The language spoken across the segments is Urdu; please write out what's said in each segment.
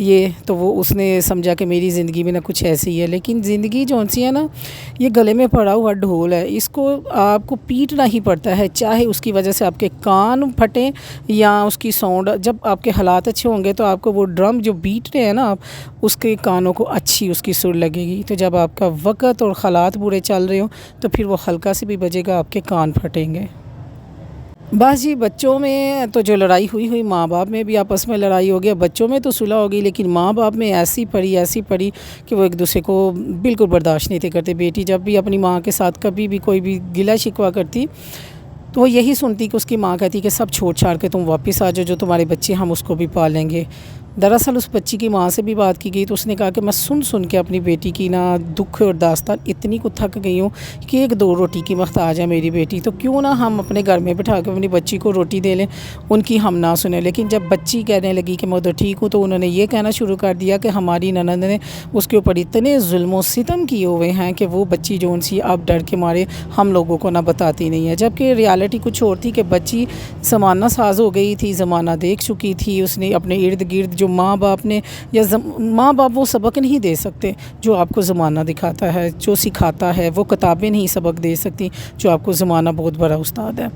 یہ، تو وہ اس نے سمجھا کہ میری زندگی میں نہ کچھ ایسی ہے. لیکن زندگی جو سی ہے نا، یہ گلے میں پڑا ہوا ڈھول ہے، اس کو آپ کو پیٹنا ہی پڑتا ہے، چاہے اس کی وجہ سے آپ کے کان پھٹیں یا اس کی ساؤنڈ. جب آپ کے حالات اچھے ہوں گے تو آپ کو وہ ڈرم جو بیٹ رہے ہیں نا، آپ اس کے کانوں کو اچھی اس کی سر لگے گی. تو جب آپ کا وقت اور حالات برے چل رہے ہوں تو پھر وہ ہلکا سے بھی بجے گا، آپ کے کان پھٹیں گے. بس جی، بچوں میں تو جو لڑائی ہوئی ماں باپ میں بھی آپس میں لڑائی ہو گیا، بچوں میں تو صلح ہوگی، لیکن ماں باپ میں ایسی پڑی کہ وہ ایک دوسرے کو بالکل برداشت نہیں تھے کرتے. بیٹی جب بھی اپنی ماں کے ساتھ کبھی بھی کوئی بھی گلہ شکوہ کرتی تو وہ یہی سنتی کہ اس کی ماں کہتی کہ سب چھوڑ چھاڑ کے تم واپس آ جاؤ، جو تمہارے بچے ہم اس کو بھی پالیں گے. دراصل اس بچی کی ماں سے بھی بات کی گئی تو اس نے کہا کہ میں سن کے اپنی بیٹی کی نا دکھ اور داستان اتنی کو تھک گئی ہوں کہ ایک دو روٹی کی محتاج ہے میری بیٹی، تو کیوں نہ ہم اپنے گھر میں بٹھا کے اپنی بچی کو روٹی دے لیں، ان کی ہم نہ سنیں. لیکن جب بچی کہنے لگی کہ میں تو ٹھیک ہوں، تو انہوں نے یہ کہنا شروع کر دیا کہ ہماری ننند نے اس کے اوپر اتنے ظلم و ستم کیے ہوئے ہیں کہ وہ بچی جو سی اب ڈر کے مارے ہم لوگوں کو نہ بتاتی نہیں ہے. جبکہ ریالٹی کچھ اور تھی کہ بچی زمانہ ساز ہو گئی تھی، زمانہ دیکھ چکی تھی، اس نے اپنے ارد گرد جو ماں باپ نے ماں باپ وہ سبق نہیں دے سکتے جو آپ کو زمانہ دکھاتا ہے، جو سکھاتا ہے. وہ کتابیں نہیں سبق دے سکتی جو آپ کو زمانہ بہت بڑا استاد ہے.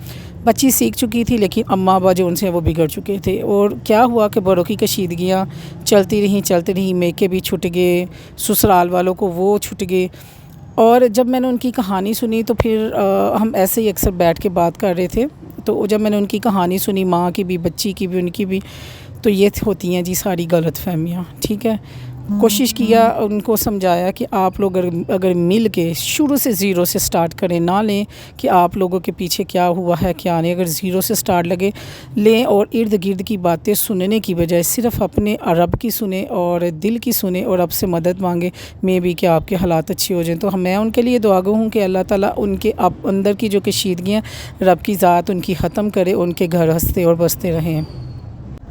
بچی سیکھ چکی تھی، لیکن اماں ابا جو ان سے وہ بگڑ چکے تھے. اور کیا ہوا کہ بڑوں کی کشیدگیاں چلتی رہیں، میکے بھی چھٹ گئے، سسرال والوں کو وہ چھٹ گئے. اور جب میں نے ان کی کہانی سنی تو پھر ہم ایسے ہی اکثر بیٹھ کے بات کر رہے تھے، تو جب میں نے ان کی کہانی سنی، ماں کی بھی، بچی کی بھی، ان کی بھی، تو یہ ہوتی ہیں جی ساری غلط فہمیاں. ٹھیک ہے، کوشش کیا ان کو سمجھایا کہ آپ لوگ اگر مل کے شروع سے زیرو سے سٹارٹ کریں، نہ لیں کہ آپ لوگوں کے پیچھے کیا ہوا ہے کیا نہیں. اگر زیرو سے سٹارٹ لیں اور ارد گرد کی باتیں سننے کی بجائے صرف اپنے رب کی سنیں اور دل کی سنیں اور رب سے مدد مانگیں، میں بھی کہ آپ کے حالات اچھے ہو جائیں. تو میں ان کے لیے دعا گو ہوں کہ اللہ تعالیٰ ان کے اندر کی جو کشیدگیاں رب کی ذات ان کی ختم کرے، ان کے گھر ہنستے اور بستے رہیں.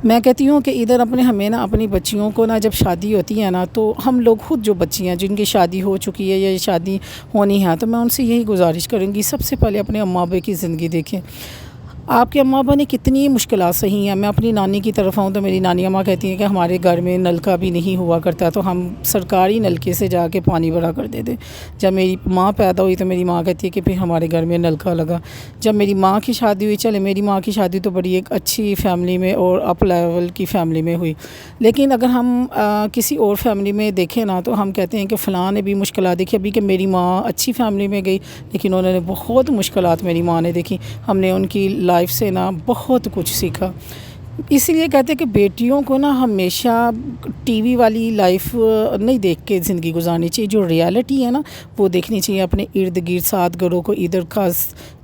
میں کہتی ہوں کہ ادھر ہمیں نا اپنی بچیوں کو نا جب شادی ہوتی ہے نا، تو ہم لوگ خود جو بچیاں جن کی شادی ہو چکی ہے یا شادی ہونی ہے، تو میں ان سے یہی گزارش کروں گی، سب سے پہلے اپنے اماں ابا کی زندگی دیکھیں. آپ کے اماں ابا نے کتنی مشکلات سہی ہیں. میں اپنی نانی کی طرف آؤں تو میری نانی اماں کہتی ہیں کہ ہمارے گھر میں نلکا بھی نہیں ہوا کرتا، تو ہم سرکاری نلکے سے جا کے پانی بھرا کر دے دیں. جب میری ماں پیدا ہوئی تو میری ماں کہتی ہے کہ پھر ہمارے گھر میں نلکا لگا. جب میری ماں کی شادی ہوئی، چلے میری ماں کی شادی تو بڑی ایک اچھی فیملی میں اور اپ لیول کی فیملی میں ہوئی، لیکن اگر ہم کسی اور فیملی میں دیکھیں نا تو ہم کہتے ہیں کہ فلاں نے بھی مشکلات دیکھی. ابھی کہ میری ماں اچھی فیملی میں گئی، لیکن انہوں نے بہت مشکلات میری ماں نے دیکھی. ہم نے ان کی لائف سے نا بہت کچھ سیکھا. اسی لیے کہتے ہیں کہ بیٹیوں کو نا ہمیشہ ٹی وی والی لائف نہیں دیکھ کے زندگی گزارنی چاہیے، جو ریالٹی ہے نا وہ دیکھنی چاہیے. اپنے ارد گرد ساتھ گھروں کو ادھر کا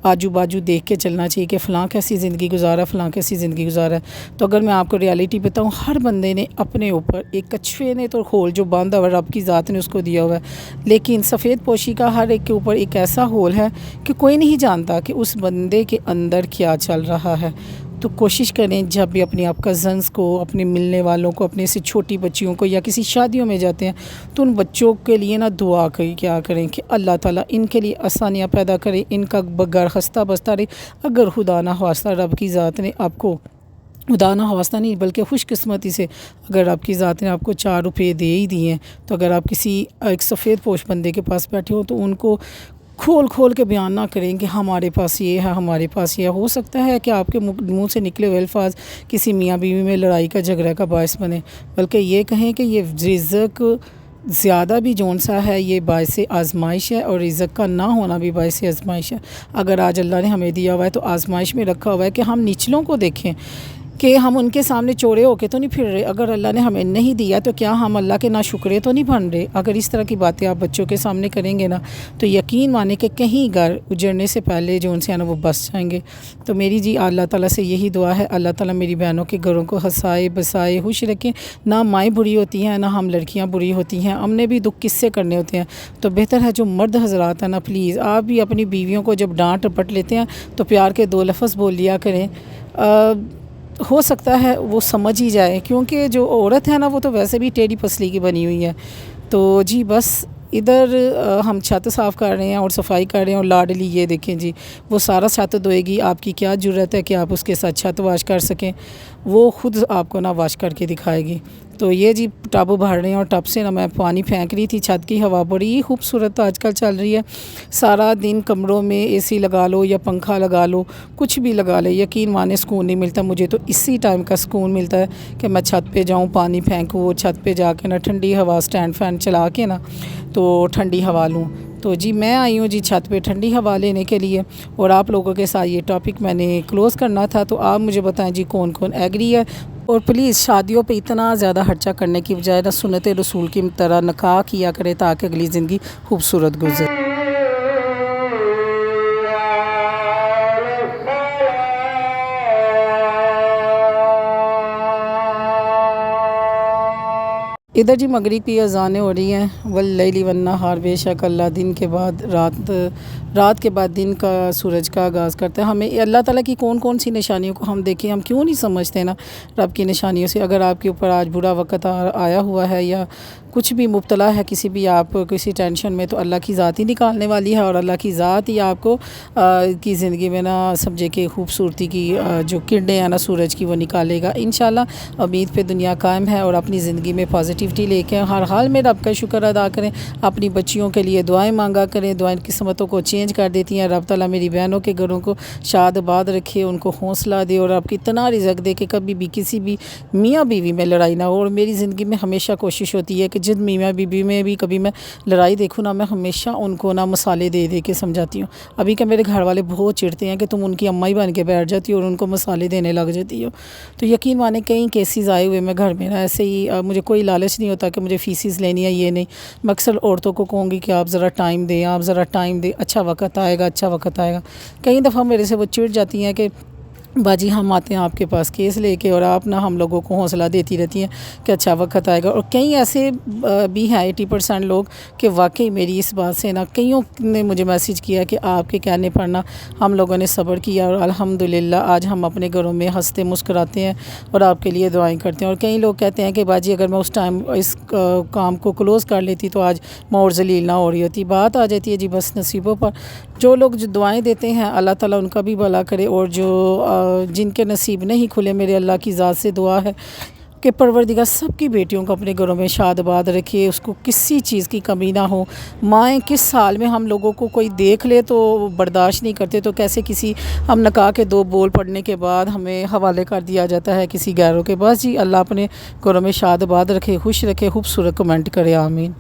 آجو باجو دیکھ کے چلنا چاہیے کہ فلاں کیسی زندگی گزارا، فلاں کیسی زندگی گزارا. تو اگر میں آپ کو ریالٹی بتاؤں، ہر بندے نے اپنے اوپر ایک کچھوے نے تو ہول جو باندھا ہوا رب کی ذات نے اس کو دیا ہوا ہے، لیکن سفید پوشی کا ہر ایک کے اوپر ایک ایسا ہول ہے کہ کوئی نہیں جانتا کہ اس بندے کے اندر کیا چل رہا ہے. تو کوشش کریں جب بھی اپنے آپ کزنس کو، اپنے ملنے والوں کو، اپنے سے چھوٹی بچیوں کو، یا کسی شادیوں میں جاتے ہیں تو ان بچوں کے لیے نا دعا کیا کریں کہ اللہ تعالیٰ ان کے لیے آسانیاں پیدا کرے، ان کا گھر خستہ بستہ رہے. اگر خدا نہ خواستہ رب کی ذات نے آپ کو، خدا نہ خواستہ نہیں بلکہ خوش قسمتی سے اگر آپ کی ذات نے آپ کو 4 روپے دے ہی دیے ہیں، تو اگر آپ کسی ایک سفید پوش بندے کے پاس بیٹھے ہو تو ان کو کھول کے بیان نہ کریں کہ ہمارے پاس یہ ہے، ہمارے پاس یہ. ہو سکتا ہے کہ آپ کے منہ سے نکلے ہوئے الفاظ کسی میاں بیوی میں لڑائی کا جھگڑے کا باعث بنے، بلکہ یہ کہیں کہ یہ رزق زیادہ بھی جون سا ہے، یہ باعث آزمائش ہے، اور رزق کا نہ ہونا بھی باعث آزمائش ہے. اگر آج اللہ نے ہمیں دیا ہوا ہے تو آزمائش میں رکھا ہوا ہے کہ ہم نچلوں کو دیکھیں کہ ہم ان کے سامنے چوڑے ہو کے تو نہیں پھر رہے. اگر اللہ نے ہمیں نہیں دیا تو کیا ہم اللہ کے ناشکرے تو نہیں بن رہے. اگر اس طرح کی باتیں آپ بچوں کے سامنے کریں گے نا تو یقین مانے کہ کہیں گھر اجڑنے سے پہلے جو ان سے آنا وہ بس جائیں گے. تو میری جی اللہ تعالیٰ سے یہی دعا ہے، اللہ تعالیٰ میری بہنوں کے گھروں کو ہنسائے بسائے خوش رکھیں. نہ مائیں بری ہوتی ہیں، نہ ہم لڑکیاں بری ہوتی ہیں، ہم نے بھی دکھ کس سے کرنے ہوتے ہیں. تو بہتر ہے جو مرد حضرات ہیں نا، پلیز آپ بھی اپنی بیویوں کو جب ڈانٹ ٹپٹ لیتے ہیں تو پیار کے 2 لفظ بول لیا کریں. ہو سکتا ہے وہ سمجھ ہی جائے، کیونکہ جو عورت ہے نا وہ تو ویسے بھی ٹیڑھی پسلی کی بنی ہوئی ہے. تو جی بس ادھر ہم چھت صاف کر رہے ہیں اور صفائی کر رہے ہیں، اور لاڈلی یہ دیکھیں جی وہ سارا چھت دھوئے گی، آپ کی کیا ضرورت ہے کہ آپ اس کے ساتھ چھت واش کر سکیں، وہ خود آپ کو نا واش کر کے دکھائے گی۔ تو یہ جی ٹب بھر رہے ہیں، اور ٹب سے نا میں پانی پھینک رہی تھی، چھت کی ہوا بڑی خوبصورت آج کل چل رہی ہے، سارا دن کمروں میں اے سی لگا لو یا پنکھا لگا لو، کچھ بھی لگا لے، یقین مانے سکون نہیں ملتا مجھے، تو اسی ٹائم کا سکون ملتا ہے کہ میں چھت پہ جاؤں، پانی پھینکوں، چھت پہ جا کے نا ٹھنڈی ہوا اسٹینڈ فین چلا کے نا تو ٹھنڈی ہوا لوں۔ تو جی میں آئی ہوں جی چھت پہ ٹھنڈی ہوا لینے کے لیے، اور آپ لوگوں کے ساتھ یہ ٹاپک میں نے کلوز کرنا تھا۔ تو آپ مجھے بتائیں جی کون کون ایگری ہے، اور پلیز شادیوں پہ اتنا زیادہ خرچہ کرنے کی بجائے نا سنت رسول کی طرح نکاح کیا کرے تاکہ اگلی زندگی خوبصورت گزرے۔ ادھر جی مغرب کی اذانیں ہو رہی ہیں، واللیل والنہار، بے شک اللہ دن کے بعد رات کے بعد دن کا سورج کا آغاز کرتا ہے۔ ہمیں اللہ تعالیٰ کی کون کون سی نشانیوں کو ہم دیکھیں، ہم کیوں نہیں سمجھتے نا رب کی نشانیوں سے۔ اگر آپ کے اوپر آج برا وقت آیا ہوا ہے یا کچھ بھی مبتلا ہے کسی بھی آپ کسی ٹینشن میں، تو اللہ کی ذات ہی نکالنے والی ہے، اور اللہ کی ذات ہی آپ کو کی زندگی میں نا سمجھے کہ خوبصورتی کی جو کرنیں ہیں نا سورج کی وہ نکالے گا انشاءاللہ۔ امید پہ دنیا قائم ہے، اور اپنی زندگی میں پازیٹیوٹی لے کے ہر حال میں رب کا شکر ادا کریں، اپنی بچیوں کے لیے دعائیں مانگا کریں، دعائیں قسمتوں کو چینج کر دیتی ہیں۔ رب تعالیٰ میری بہنوں کے گھروں کو شاد آباد رکھے، ان کو حوصلہ دے، اور آپ کی اتنا رزق دے کہ کبھی بھی کسی بھی میاں بیوی میں لڑائی نہ ہو۔ اور میری زندگی میں ہمیشہ کوشش ہوتی ہے کہ جن میاں بیوی میں بھی کبھی میں لڑائی دیکھوں نا، میں ہمیشہ ان کو نا مسالے دے دے کے سمجھاتی ہوں۔ ابھی کہ میرے گھر والے بہت چڑھتے ہیں کہ تم ان کی اماں ہی بن کے بیٹھ جاتی ہو اور ان کو مسالے دینے لگ جاتی ہو، تو یقین مانے کئی کیسز آئے ہوئے میں گھر میں نا ایسے ہی، مجھے کوئی لالچ نہیں ہوتا کہ مجھے فیسز لینی ہے، یہ نہیں، میں اکثر عورتوں کو کہوں گی کہ آپ ذرا ٹائم دیں، آپ ذرا ٹائم دیں، اچھا وقت آئے گا، اچھا وقت آئے گا۔ کئی دفعہ میرے سے وہ چڑ جاتی ہیں کہ باجی ہم آتے ہیں آپ کے پاس کیس لے کے، اور آپ نا ہم لوگوں کو حوصلہ دیتی رہتی ہیں کہ اچھا وقت آئے گا۔ اور کئی ایسے بھی ہیں 80% لوگ کہ واقعی میری اس بات سے نا کئیوں نے مجھے میسیج کیا کہ آپ کے کہنے پر نا ہم لوگوں نے صبر کیا، اور الحمدللہ آج ہم اپنے گھروں میں ہنستے مسکراتے ہیں اور آپ کے لیے دعائیں کرتے ہیں۔ اور کئی لوگ کہتے ہیں کہ باجی اگر میں اس ٹائم اس کام کو کلوز کر لیتی تو آج میں اور ذلیل نہ ہو رہی ہوتی۔ بات آ جاتی ہے جی بس نصیبوں پر، جو لوگ جو دعائیں دیتے ہیں اللہ تعالیٰ ان کا بھی بھلا کرے، اور جو جن کے نصیب نہیں کھلے میرے اللہ کی ذات سے دعا ہے کہ پروردگار سب کی بیٹیوں کو اپنے گھروں میں شاد آباد رکھے، اس کو کسی چیز کی کمی نہ ہو۔ مائیں کس حال میں ہم لوگوں کو کوئی دیکھ لے تو برداشت نہیں کرتے، تو کیسے کسی ہم نکاح کے 2 بول پڑھنے کے بعد ہمیں حوالے کر دیا جاتا ہے کسی غیروں کے پاس۔ جی اللہ اپنے گھروں میں شاد آباد رکھے، خوش رکھے، خوبصورت کمنٹ کرے، آمین۔